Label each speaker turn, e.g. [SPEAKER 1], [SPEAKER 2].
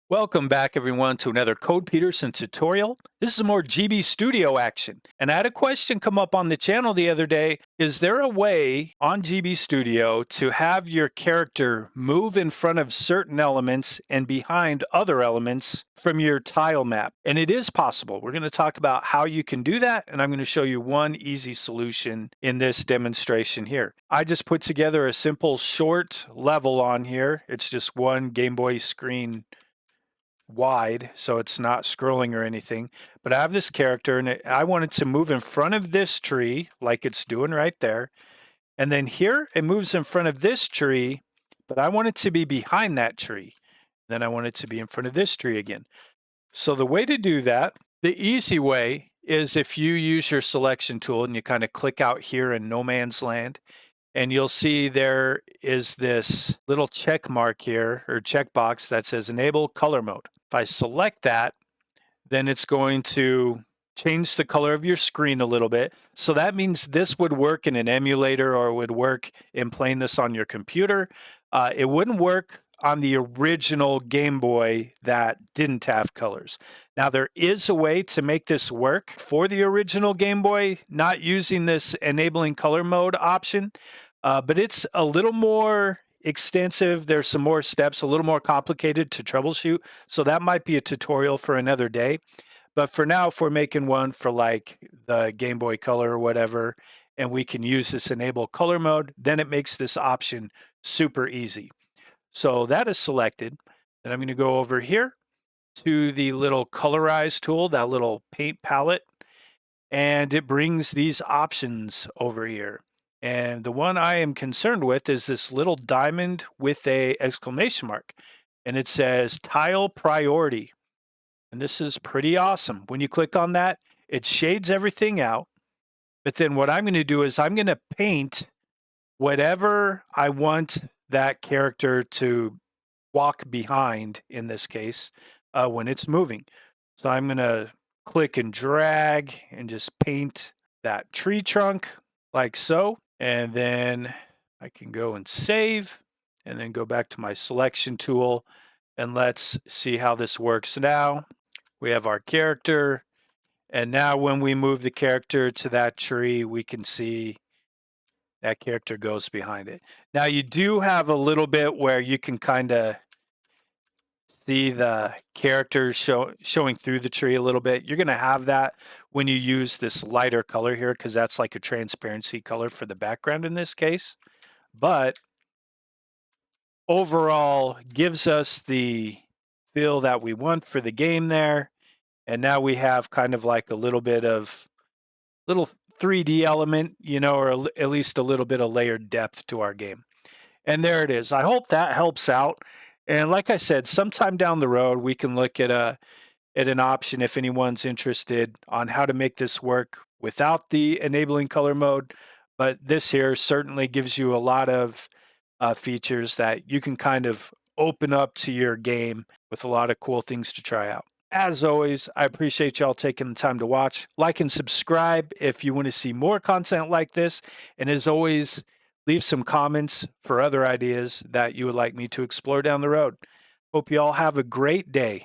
[SPEAKER 1] Welcome back, everyone, to another Code Peterson tutorial. This is more GB Studio action. And I had a question come up on the channel the other day. Is there a way on GB Studio to have your character move in front of certain elements and behind other elements from your tile map? And it is possible. We're going to talk about how you can do that, and I'm going to show you one easy solution in this demonstration here. I just put together a simple short level on here. It's just one Game Boy screen wide, so it's not scrolling or anything. But I have this character, and I want it to move in front of this tree, like it's doing right there. And then here, it moves in front of this tree, but I want it to be behind that tree. Then I want it to be in front of this tree again. So the way to do that, the easy way, is if you use your selection tool and you kind of click out here in no man's land, and you'll see there is this little check mark here, or checkbox that says enable color mode. If I select that, then it's going to change the color of your screen a little bit. So that means this would work in an emulator or would work in playing this on your computer. It wouldn't work on the original Game Boy that didn't have colors. Now, there is a way to make this work for the original Game Boy, not using this enabling color mode option, but it's a little more extensive. There's some more steps, a little more complicated to troubleshoot. So that might be a tutorial for another day. But for now, if we're making one for like the Game Boy Color or whatever, and we can use this enable color mode, then it makes this option super easy. So that is selected. Then I'm going to go over here to the little colorize tool, that little paint palette, and it brings these options over here. And the one I am concerned with is this little diamond with a exclamation mark. And it says tile priority. And this is pretty awesome. When you click on that, it shades everything out. But then what I'm going to do is I'm going to paint whatever I want that character to walk behind, in this case, when it's moving. So I'm going to click and drag and just paint that tree trunk like so. And then I can go and save and then go back to my selection tool, and let's see how this works now. We have our character, and now when we move the character to that tree, we can see that character goes behind it. Now you do have a little bit where you can kind of see the character showing through the tree a little bit. You're going to have that when you use this lighter color here, because that's like a transparency color for the background in this case. But overall, gives us the feel that we want for the game there. And now we have kind of like a little bit of little 3D element, you know, or at least a little bit of layered depth to our game. And there it is. I hope that helps out. And like I said, sometime down the road, we can look at an option, if anyone's interested, on how to make this work without the enabling color mode. But this here certainly gives you a lot of features that you can kind of open up to your game with a lot of cool things to try out. As always, I appreciate y'all taking the time to watch. Like and subscribe if you want to see more content like this. And as always, leave some comments for other ideas that you would like me to explore down the road. Hope you all have a great day.